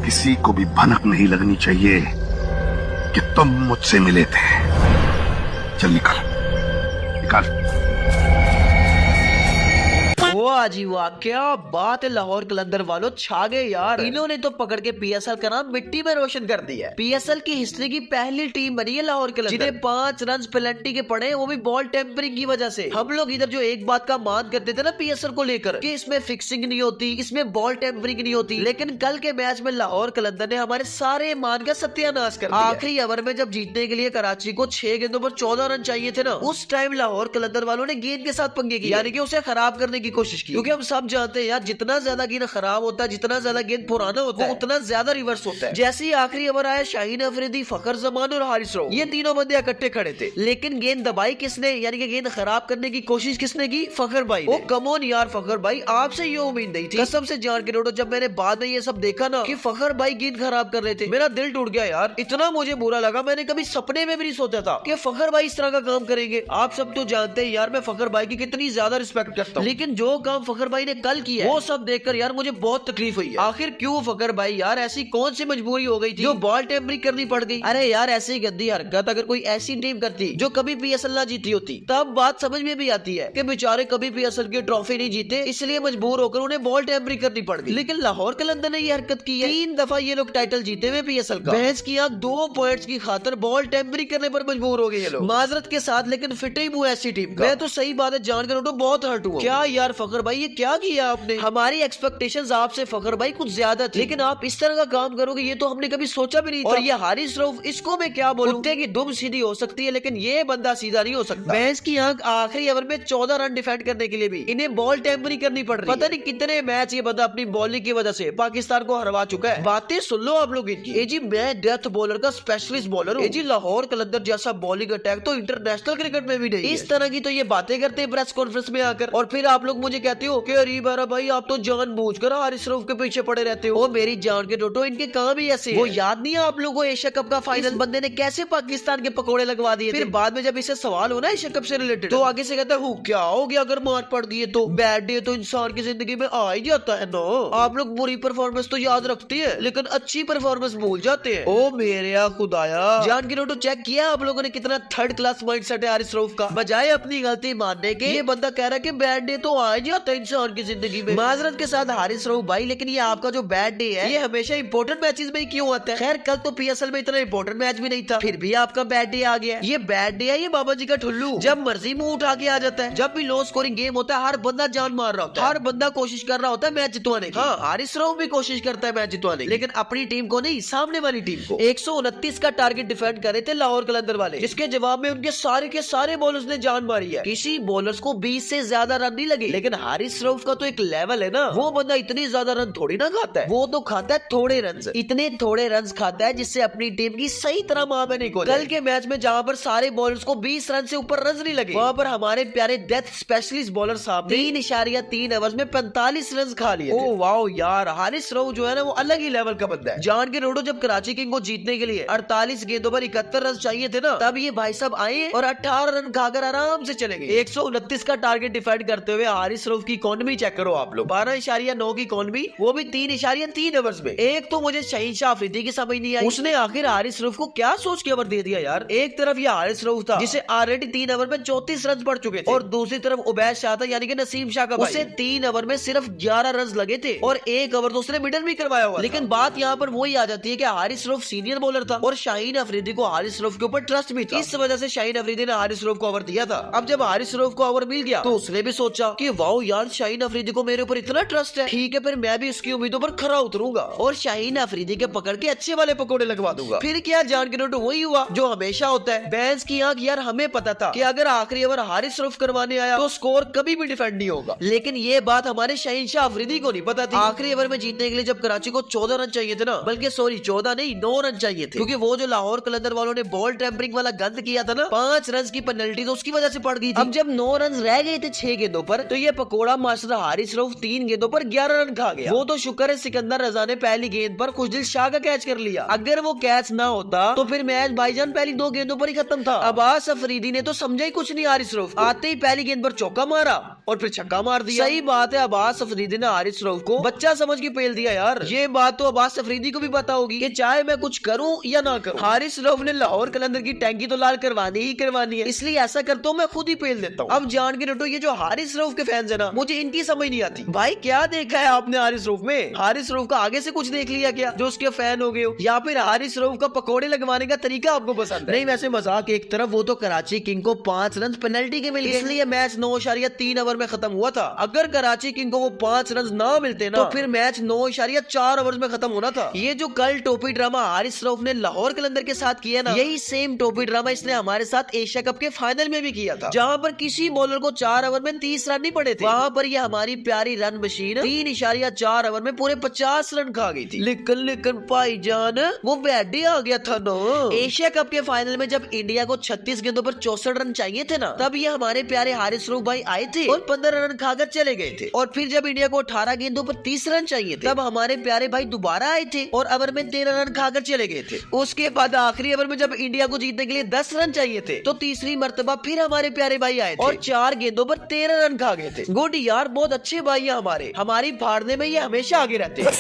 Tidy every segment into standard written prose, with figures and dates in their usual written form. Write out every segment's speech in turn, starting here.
किसी को भी भनक नहीं लगनी चाहिए कि तुम मुझसे मिले थे। चल निकल निकल। वाह जी वाह, क्या बात है लाहौर कलंदर वालों, छा गए यार। इन्होंने तो पकड़ के पीएसएल का नाम मिट्टी में रोशन कर दिया है। पीएसएल की हिस्ट्री की पहली टीम बनी है लाहौर कलंदर, जिन्हें 5 रन पेनल्टी के पड़े, वो भी बॉल टेम्परिंग की वजह से। हम लोग इधर जो एक बात का मान करते थे ना पीएसएल को लेकर कि इसमें फिक्सिंग नहीं होती, इसमें बॉल टेम्परिंग नहीं होती, लेकिन कल के मैच में लाहौर कलंदर ने हमारे सारे मान का सत्यानाश कर दिया। आखिरी ओवर में जब जीतने के लिए कराची को 6 गेंदों पर 14 रन चाहिए थे ना, उस टाइम लाहौर कलंदर वालों ने गेंद के साथ पंगे किए, यानी कि उसे खराब करने की कोशिश की। क्योंकि हम सब जानते हैं यार, जितना ज्यादा गेंद खराब होता है, जितना ज्यादा गेंद पुराना होता है, उतना ज्यादा रिवर्स होता है। जैसे ही आखिरी ओवर आया, शाहीन अफरीदी, फखर जमान और हारिस रऊफ, ये तीनों बंदे इकट्ठे खड़े थे, लेकिन गेंद दबाई किसने, यानी कि गेंद खराब करने की कोशिश किसने की? फखर भाई ने। कम ऑन यार फखर भाई, आपसे ये उम्मीद नहीं थी, कसम से जान के रोडो। जब मैंने बाद में ये सब देखा ना कि फखर भाई गेंद खराब कर रहे थे, मेरा दिल टूट गया यार, इतना मुझे बुरा लगा। मैंने कभी सपने में भी नहीं सोचा था कि फखर भाई इस तरह का काम करेंगे। आप सब तो जानते हैं यार, मैं फखर भाई की कितनी ज्यादा रिस्पेक्ट करता हूँ, लेकिन जो काम फखर भाई ने कल किया वो सब देखकर यार मुझे बहुत तकलीफ हुई है। आखिर क्यों फखर भाई यार, ऐसी कौन सी मजबूरी हो गई थी जो बॉल टेम्परिंग करनी पड़ गई? अरे यार, ऐसी गंदी हरकत अगर कोई ऐसी टीम करती जो कभी पीएसएल ना जीती होती, तब बात समझ में भी आती है कि बेचारे कभी पीएसएल की ट्रॉफी नहीं जीते, इसलिए मजबूर होकर उन्हें बॉल टेम्परिंग करनी पड़ गई। लेकिन लाहौर कलंदर ने ये हरकत की है। 3 दफा ये लोग टाइटल जीते हुए पीएसएल का, भैंस की आंख 2 पॉइंट्स की खातर बॉल टेम्परिंग करने पर मजबूर हो गए ये लोग, माजरत के साथ। लेकिन फिट ही मुंह ऐसी टीम का। मैं तो सही बात है जानकर उठो बहुत हर्ट हुआ। क्या यार फखर भाई, ये क्या किया आपने? हमारी एक्सपेक्टेशंस आपसे फखर भाई कुछ ज्यादा थी, लेकिन आप इस तरह का काम करोगे ये तो हमने कभी सोचा भी नहीं था। और ये हारिस रऊफ, इसको मैं क्या बोलूं, कुत्ते की दुम सीधी हो सकती है, लेकिन ये बंदा सीधा नहीं हो सकता। भैंस की आंख आखिरी ओवर में 14 रन डिफेंड करने के लिए भी इन्हें बॉल टेम्परिंग करनी पड़ रही है। पता नहीं कितने मैच ये बंदा अपनी बॉलिंग की वजह से पाकिस्तान को हरवा चुका है। बातें सुन लो आप लोग इनकी। जी मैं डेथ बॉलर का स्पेशलिस्ट बॉलर हूँ। जी लाहौर कलंदर जैसा बॉलिंग अटैक तो इंटरनेशनल क्रिकेट में भी नहीं। इस तरह की तो ये बातें करते हैं प्रेस कॉन्फ्रेंस में आकर, और फिर आप लोग मुझे कहते हो कि अरे बारा भाई आप तो जानबूझकर हारिस रऊफ के पीछे पड़े रहते हो। मेरी जान के टोटो, इनके काम ही ऐसे। वो याद नहीं है आप लोगों को एशिया कप का फाइनल बंदे ने कैसे पाकिस्तान के पकोड़े लगवा दिए? फिर बाद में जब इसे सवाल हो ना एशिया कप से रिलेटेड, तो आगे से कहता है क्या हो गया अगर मार पड़ गई तो? बैड डे तो इंसान की जिंदगी में आ ही जाता है ना। आप लोग बुरी परफॉर्मेंस तो याद रखते हैं, लेकिन अच्छी परफॉर्मेंस भूल जाते हैं। ओ मेरे खुदाया, जान के टोटो चेक किया आप लोगों ने कितना थर्ड क्लास माइंडसेट है हारिस रऊफ का? बजाय अपनी गलती मानने के, ये बंदा कह रहा है कि बैड डे तो आ ही जाता है इंसान की जिंदगी में। माजरत के साथ हारिस रऊफ भाई, लेकिन ये आपका जो बैड डे है ये हमेशा इंपॉर्टेंट मैचेस में ही क्यों आता है? खैर कल तो पीएसएल में इतना इंपॉर्टेंट मैच भी नहीं था, फिर भी आपका बैड डे आ गया। ये बैड डे है ये बाबा जी का ठुल्लू, जब मर्जी मुंह उठा के आ जाता है। जब भी लो स्कोरिंग गेम होता है, हर बंदा जान मार रहा होता है, हर बंदा कोशिश कर रहा होता है मैच जितवाने की। हाँ, हारिस रऊफ भी कोशिश करता है मैच जितवाने की, लेकिन अपनी टीम को नहीं, सामने वाली टीम को। 129 का टारगेट डिफेंड करे थे लाहौर कलंदर वाले, जिसके जवाब में उनके सारे के सारे बॉलर्स ने जान मारी है। किसी बॉलर्स को 20 से ज्यादा रन नहीं लगे, लेकिन हारिस रऊफ का तो एक लेवल है ना, वो बंदा इतनी ज्यादा रन थोड़ी ना खाता है, वो तो खाता है थोड़े रन। इतने थोड़े रन खाता है जिससे अपनी टीम की सही तरह मां बहने को। कल के मैच में जहां पर सारे बॉलर्स को 20 रन से ऊपर रन नहीं लगे, वहां पर हमारे प्यारे डेथ स्पेशलिस्ट बॉलर साहब 3.3 ओवर्स में 45 रन खा लिए। ओ वाओ यार, हारिस रऊफ जो है ना वो अलग ही लेवल का बंदा है। जान के रोडो, जब कराची किंग को जीतने के लिए 48 गेंदों पर 71 रन चाहिए थे ना, तब ये भाई साहब आए और 18 रन खाकर आराम से चले गए। 129 का टारगेट डिफेंड करते हुए हारिस रऊफ की इकॉनमी चेक करो आप लोग, 12.9 की इकॉनमी, वो भी 3.3 ओवर्स में। एक तो मुझे शहीनशाह अफरीदी की समझ नहीं आई, उसने आखिर हारिस रऊफ को क्या सोच के ओवर दे दिया यार। एक तरफ ये हारिस रऊफ था जिसे ऑलरेडी 3 ओवर में 34 रन पड़ चुके थे, और दूसरी तरफ उबैद शाह था यानी कि नसीम शाह का भाई, उसे 3 ओवर में सिर्फ 11 रन लगे थे, और 1 ओवर तो उसने मिडल भी करवाया हुआ। लेकिन बात यहाँ पर वही आ जाती है कि हारिस रऊफ सीनियर बॉलर था, और शाहीन अफरीदी को हारिस रऊफ के ऊपर ट्रस्ट भी था, इस वजह से शाहीन अफरीदी ने हारिस रऊफ को ओवर दिया था। अब जब हारिस रऊफ को ओवर मिल गया तो उसने भी सोचा कि वाओ यार, शाहीन अफरीदी को मेरे ऊपर इतना ट्रस्ट है, ठीक है फिर मैं भी उसकी उम्मीदों पर खरा उतरूंगा और शाहीन अफरीदी के पकड़ के अच्छे वाले पकोड़े लगवा दूंगा। फिर क्या जान के नोटो वही हुआ जो हमेशा होता है, बैंस की आंख। यार हमें पता था कि अगर आखिरी ओवर हारिस रऊफ करवाने आया तो स्कोर कभी भी डिफेंड नहीं होगा, लेकिन ये बात हमारे शहीनशाह अफरीदी को नहीं पता थी। आखिरी ओवर में जीतने के लिए जब कराची को 14 रन चाहिए थे ना, बल्कि सॉरी 14 नहीं 9 रन चाहिए थे, क्योंकि वो जो लाहौर कलंदर वालों ने बॉल टेम्परिंग वाला गंद किया था ना, 5 रन की पेनल्टी तो उसकी वजह से पड़ गई थी। अब जब 9 रन रह गए थे 6 गेंदों पर, तो ये घोड़ा मास्टर हारिस रऊफ 3 गेंदों पर 11 रन खा गया। वो तो शुक्र है सिकंदर रजा ने पहली गेंद पर खुशदिल शाह का कैच कर लिया। अगर वो कैच ना होता तो फिर मैच भाईजान पहली 2 गेंदों पर ही खत्म था। अब्बास अफरीदी ने तो समझा ही कुछ नहीं हारिस रऊफ, आते ही पहली गेंद पर चौका मारा और फिर छक्का मार दिया। सही बात है, अब्बास अफरीदी ने हारिस रऊफ को बच्चा समझ के पेल दिया यार। ये बात तो अब्बास अफरीदी को भी पता होगी कि चाहे मैं कुछ करूं या ना करूं, हारिस रऊफ ने लाहौर कलंदर की टैंकी तो लाल करवानी ही करवानी है, इसलिए ऐसा करता हूं मैं खुद ही पेल देता हूं। अब जान के रटो, ये जो हारिस रऊफ के फैंस है ना, मुझे इनकी समझ नहीं आती। भाई क्या देखा है आपने हारिस रऊफ में? हारिस रऊफ का आगे से कुछ देख लिया क्या जो उसके फैन हो गए हो, या फिर हारिस रऊफ का पकौड़े लगवाने का तरीका आपको पसंद है? नहीं, वैसे मजाक एक तरफ, वो तो कराची किंग को 5 रन पेनल्टी के मिल गए, इसलिए मैच 9.3 ओवर में खत्म हुआ था। अगर कराची किंग को वो 5 रन ना मिलते ना, तो फिर मैच 9.4 ओवर में खत्म होना था। ये जो कल टोपी ड्रामा हारिस रऊफ ने लाहौर कलंदर के साथ किया ना, यही सेम टोपी ड्रामा इसने हमारे साथ एशिया कप के फाइनल में भी किया था, जहां पर किसी बॉलर को 4 ओवर में 30 रन नहीं पड़े थे। वहां पर ये हमारी प्यारी रन मशीन 3.4 ओवर में पूरे 50 रन खा गई थी। लेकिन भाईजान वो बैडी आ गया था ना। एशिया कप के फाइनल में जब इंडिया को 36 गेंदों पर 64 रन चाहिए थे ना, तब ये हमारे प्यारे हारिस रऊफ भाई आए थे और 15 रन खाकर चले गए थे। और फिर जब इंडिया को 18 गेंदों पर 30 रन चाहिए थे, तब हमारे प्यारे भाई दोबारा आए थे और ओवर में 13 रन खाकर चले गए थे। उसके बाद आखिरी ओवर में जब इंडिया को जीतने के लिए 10 रन चाहिए थे, तो तीसरी मर्तबा फिर हमारे प्यारे भाई आए थे और 4 गेंदों पर 13 रन खा गए थे। गुड यार, बहुत अच्छे भाई है हमारे, हमारी फाड़ने में ये हमेशा आगे रहते हैं।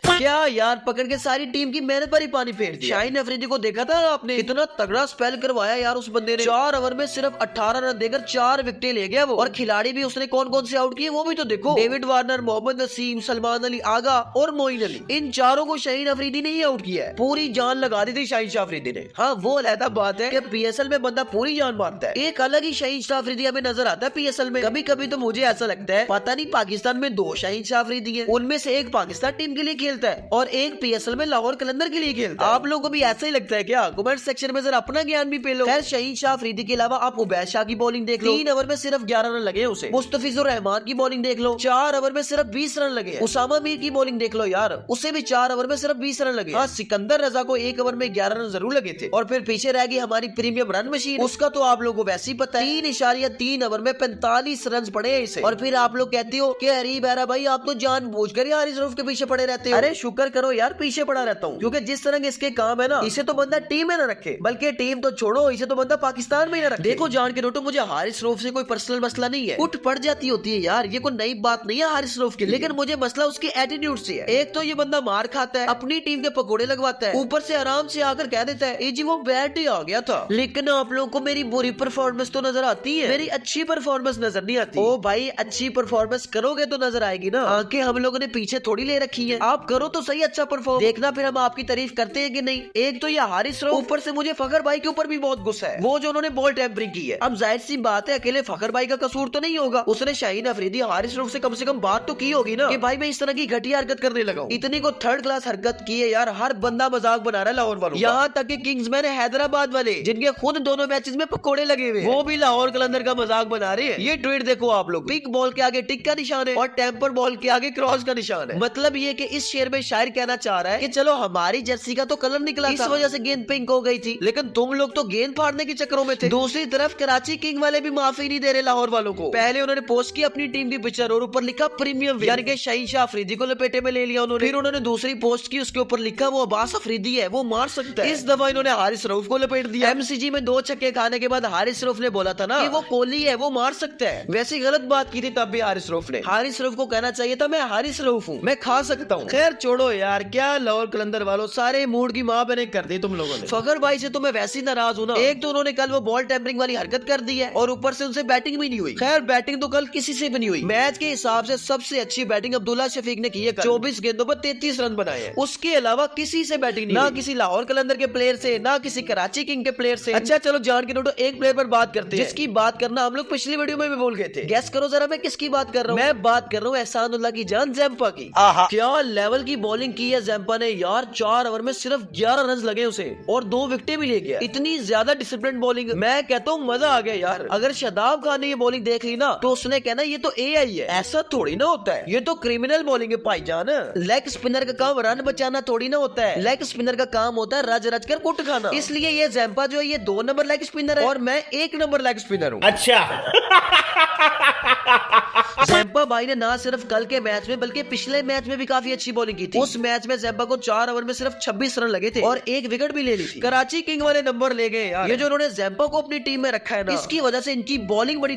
क्या यार, पकड़ के सारी टीम की मेहनत पर ही पानी फेर दिया। शाहीन अफरीदी को देखा था आपने, कितना तगड़ा स्पेल करवाया यार उस बंदे ने। 4 ओवर में सिर्फ 18 रन देकर 4 विकेटें ले गया वो। और खिलाड़ी भी उसने कौन कौन से आउट किए वो भी तो देखो। डेविड वार्नर, मोहम्मद नसीम, सलमान अली आगा और मोइन अली, इन चारों को शाहीन अफरीदी ने ही आउट किया है। पूरी जान लगा दी थी शाहीन शाह अफरीदी ने। हाँ, वो अलहदा बात है कि पीएसएल में बंदा पूरी जान मारता है। एक अलग ही शाहीन शाह अफरीदी हमें नजर आता है पीएसएल में। कभी कभी तो मुझे ऐसा लगता है पता नहीं पाकिस्तान में 2 शाहीन शाह अफरीदी है, उनमें से एक पाकिस्तान टीम के लिए खेलता है और एक पीएसएल में लाहौर कलंदर के लिए खेलता है। आप लोगों को भी ऐसा ही लगता है क्या? कमेंट सेक्शन में जरा अपना ज्ञान भी पेलो। खैर, शाहीन शाह अफरीदी के अलावा आप उबैद शाह की बॉलिंग देख लो, 3 ओवर में सिर्फ 11 रन लगे उसे। मुस्तफिजुर रहमान की बॉलिंग देख लो, 4 ओवर में सिर्फ 20 रन लगे। उसामा मीर की बॉलिंग देख लो यार, उसे भी 4 ओवर में सिर्फ 20 रन लगे। हाँ, सिकंदर रजा को 1 ओवर में 11 रन जरूर लगे थे। और फिर पीछे रह गई हमारी प्रीमियम रन मशीन, उसका तो आप लोगों को वैसे ही पता है, 3.3 ओवर में 45 रन पड़े हैं इसे। और फिर आप लोग कहते हो कि अरे बैरा भाई, आप तो जानबूझकर हारिस रऊफ के पीछे पड़े रहते हो। अरे शुक्र करो यार, पीछे पड़ा रहता हूँ, क्योंकि जिस तरह इसके काम है ना, इसे तो बंदा टीम में न रखे, बल्कि टीम तो छोड़ो, इसे तो बंदा पाकिस्तान में ही न रखे। देखो जान के नोटो, मुझे हारिस रऊफ से कोई पर्सनल मसला नहीं है, उठ पड़ जाती होती है यार, ये कोई नई बात नहीं है हारिस रऊफ की, लेकिन मुझे मसला उसके एटीट्यूड से है। एक तो ये बंदा मार खाता है, अपनी टीम के पकोड़े लगवाता है, ऊपर से आराम से आकर कह देता है जी वो बैट ही आ गया था। लेकिन आप लोगों को मेरी बुरी परफॉर्मेंस तो नजर आती है, मेरी अच्छी परफॉर्मेंस नजर नहीं आती। ओ भाई, अच्छी परफॉर्मेंस करोगे तो नजर आएगी ना, आंखें हम लोगों ने पीछे थोड़ी ले रखी है। आप करो तो सही अच्छा परफॉर्म, देखना फिर हम आपकी तारीफ करते हैं कि नहीं। एक तो ये हारिस रऊफ, ऊपर से मुझे फखर भाई के ऊपर भी बहुत गुस्सा है, वो जो उन्होंने बॉल टेम्परिंग की है। अब जाहिर सी बात है, अकेले फखर भाई का कसूर तो नहीं होगा, उसने शाहीन अफरीदी हारिस रऊफ से कम बात तो की होगी ना कि भाई मैं इस तरह की घटिया हरकत करने लगा हूं। इतनी को 3rd क्लास हरकत की है यार, हर बंदा मजाक बना रहा है लाहौर वालों, यहाँ तक कि किंग्समैन हैदराबाद वाले, जिनके खुद दोनों मैचेस में पकोड़े लगे हुए, वो भी लाहौर कलंदर का मजाक बना रहे हैं। ये ट्वीट देखो आप लोग, पिक बॉल के आगे टिक का निशान है और टेम्पर बॉल के आगे क्रॉस का निशान है। मतलब ये कि इस शेर में शायर कहना चाह रहा है कि चलो हमारी जर्सी का तो कलर निकला, इस वजह से गेंद पिंक हो गई थी, लेकिन तुम लोग तो गेंद फाड़ने के चक्करों में थे। दूसरी तरफ कराची किंग वाले भी माफी नहीं दे रहे लाहौर वालों को। पहले उन्होंने पोस्ट की अपनी टीम की पिक्चर और ऊपर लिखा प्रीमियम, यानी कि शाहीन शाह अफरीदी को लपेटे में ले लिया उन्होंने। फिर उन्होंने दूसरी पोस्ट की, उसके ऊपर लिखा वो अब्बास अफरीदी है, वो मार सकता है। इस दफा इन्होंने हारिस रऊफ को लपेट दिया। एमसीजी में 2 छक्के खाने के बाद हारिस रऊफ ने बोला था ना कि वो कोहली है, वो मार सकता है। वैसी गलत बात की थी तब भी हारिस रऊफ ने। हारिस रऊफ को कहना चाहिए था मैं हारिस रऊफ हूँ, मैं खा सकता हूँ। खैर छोड़ो यार, क्या लाहौर कलंदर वालों, सारे मूड की माँ बहने कर दी तुम लोगों ने। फखर भाई से तो मैं वैसे ही नाराज हूँ ना, एक तो उन्होंने कल वो बॉल टेम्परिंग वाली हरकत कर दी है और ऊपर से उनसे बैटिंग भी नहीं हुई। खैर बैटिंग तो कल किसी से भी नहीं हुई, मैच के हिसाब से सबसे अच्छी बैटिंग अब्दुल्ला शफीक ने की है, 24 गेंदों पर 33 रन बनाए हैं। उसके अलावा किसी से बैटिंग नहीं, ना किसी लाहौर कलंदर के प्लेयर से, ना किसी कराची किंग के प्लेयर से। अच्छा चलो जान के नोटो, एक प्लेयर पर बात करते हैं जिसकी बात करना हम लोग पिछली वीडियो में भी बोल गए थे। गैस करो जरा मैं किसकी बात कर रहा हूँ? मैं बात कर रहा हूँ एहसानुल्लाह की जान जैम्पा की। क्या लेवल की बॉलिंग की है जैम्पा ने यार, 4 ओवर में सिर्फ 11 रन लगे उसे और 2 विकेटें भी ले गया। इतनी ज्यादा डिसिप्लिन बॉलिंग, मैं कहता हूँ मजा आ गया यार। अगर शादाब खान ने ये बॉलिंग देख ली ना तो उसने कहना ये तो AI है, ऐसा थोड़ी ना होता है, ये तो क्रिमिनल बॉलिंग है भाईजान। लेग स्पिनर का काम रन बचाना थोड़ी ना होता है, लेग स्पिनर का काम होता है रज रज कर कुट खाना। इसलिए ये जैम्पा जो है ये 2 नंबर लेग स्पिनर है और मैं 1 नंबर लेग स्पिनर हूँ। अच्छा। जैम्पा भाई ने ना सिर्फ कल के मैच में बल्कि पिछले मैच में भी काफी अच्छी बॉलिंग की थी। उस मैच में जैम्पा को 4 ओवर में सिर्फ 26 रन लगे थे और 1 विकेट भी ले ली थी। कराची किंग वाले नंबर ले गए यार। ये जो उन्होंने जैम्पा को अपनी टीम में रखा है ना, इसकी वजह से इनकी बॉलिंग बड़ी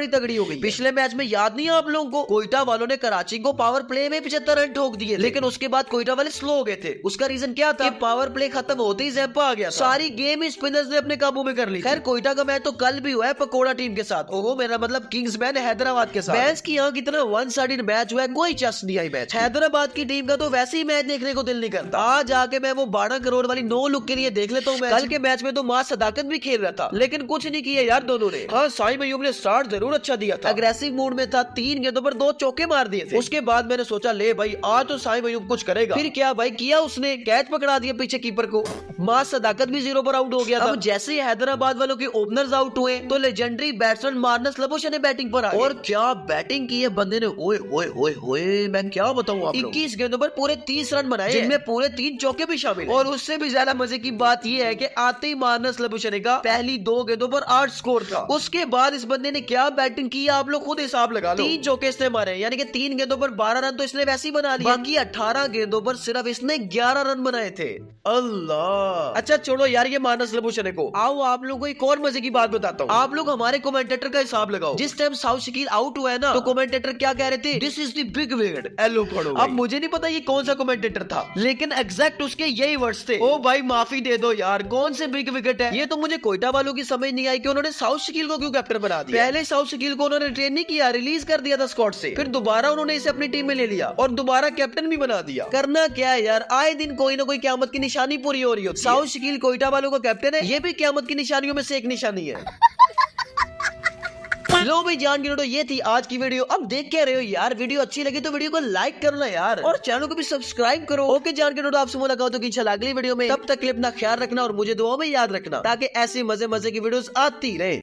तगड़ी हो गई। पिछले मैच में याद नहीं है आप लोगों को, कोयटा वालों ने कराची को पावर प्ले में 75 रन ठोक दिए, लेकिन उसके बाद कोयटा वाले स्लो हो गए थे। उसका रीजन क्या था? पावर प्ले खत्म होते ही जैम्पा आ गया, सारी गेम स्पिनर्स ने अपने काबू में कर ली। खैर कोयटा का मैच तो कल भी हुआ है पकोड़ा टीम के साथ, ओहो मेरा मतलब किंग्समैन हैदराबाद के साथ। मैच की यहाँ कितना वन साइडेड मैच हुआ है, कोई चस नहीं आई मैच। हैदराबाद की टीम का तो वैसे ही मैच देखने को दिल नहीं करता। आज आके मैं वो 12 करोड़ वाली नो लुक के लिए देख लेता हूँ। कल के मैच में तो मां सदाकत भी खेल रहा था, लेकिन कुछ नहीं किया यार दोनों ने। हाँ साइम अयूब ने स्टार्ट जरूर अच्छा दिया था, अग्रेसिव मूड में था, 3 गेंदों पर 2 चौके मार दिए थे। उसके बाद मैंने सोचा ले भाई आज तो साइम अयूब कुछ करेगा। फिर क्या भाई किया उसने, कैच पकड़ा दिया पीछे कीपर को। मां सदाकत भी 0 पर आउट हो गया था। अब जैसे ही हैदराबाद वालों के ओपनर्स आउट हुए तो लेजेंडरी बैट्समैन मार्नस लबुशा ने बैटिंग पर आ गए और क्या बैटिंग की है बंदे ने, ओए ओए ओए ओए मैं क्या बताऊं आप 21 गेंदों पर पूरे 30 रन बनाए, जिनमें पूरे 3 चौके भी शामिल हैं। और उससे भी ज्यादा मजे की बात यह है कि आते ही मार्नस लबुशा का पहली 2 गेंदों पर 8 स्कोर था। उसके बाद इस बंदे ने क्या बैटिंग की आप लोग खुद हिसाब लगा लो। 3 चौके इसने मारे, यानी कि 3 गेंदों पर 12 रन तो इसने वैसे ही बना लिए, बाकी 18 गेंदों पर सिर्फ इसने 11 रन बनाए थे। अल्लाह। अच्छा छोड़ो यार ये मानस लबुशा को, आओ आप लोगों को एक और मजे की बात बताता हूँ। आप लोग हमारे कमेंटेटर का हिसाब लगाओ। जिस टाइम साउथ शकील आउट हुआ है ना तो कमेंटेटर क्या कह रहे थे, this is the big wicket. एलो पढ़ो। अब मुझे नहीं पता ये कौन सा कमेंटेटर था, लेकिन एग्जैक्ट उसके यही वर्ड्स थे। ओ भाई माफी दे दो यार, कौन से बिग विकेट है ये? तो मुझे कोयटा वालों की समझ नहीं आई कि उन्होंने साउथ शकील को क्यों कैप्टन बना दिया। पहले साउथ शकील को उन्होंने ट्रेन नहीं किया, रिलीज कर दिया था स्क्वाड से, फिर दोबारा उन्होंने इसे अपनी टीम में ले लिया और दोबारा कैप्टन भी बना दिया। करना क्या है यार, आए दिन कोई ना कोई क़यामत की निशानी पूरी हो रही होती है। साउथ शकील कोयटा वालों का कैप्टन है, ये भी क़यामत की निशानियों में से एक निशानी है। लो भाई जान गिनो, ये थी आज की वीडियो। अब देख क्या रहे हो यार, वीडियो अच्छी लगी तो वीडियो को लाइक करना यार और चैनल को भी सब्सक्राइब करो। ओके जान गिनो, आपसे मुलाकात होगी इंशाल्लाह अगली वीडियो में। तब तक के लिए अपना ख्याल रखना और मुझे दुआ में याद रखना, ताकि ऐसी मजे मजे की वीडियोस आती रहे।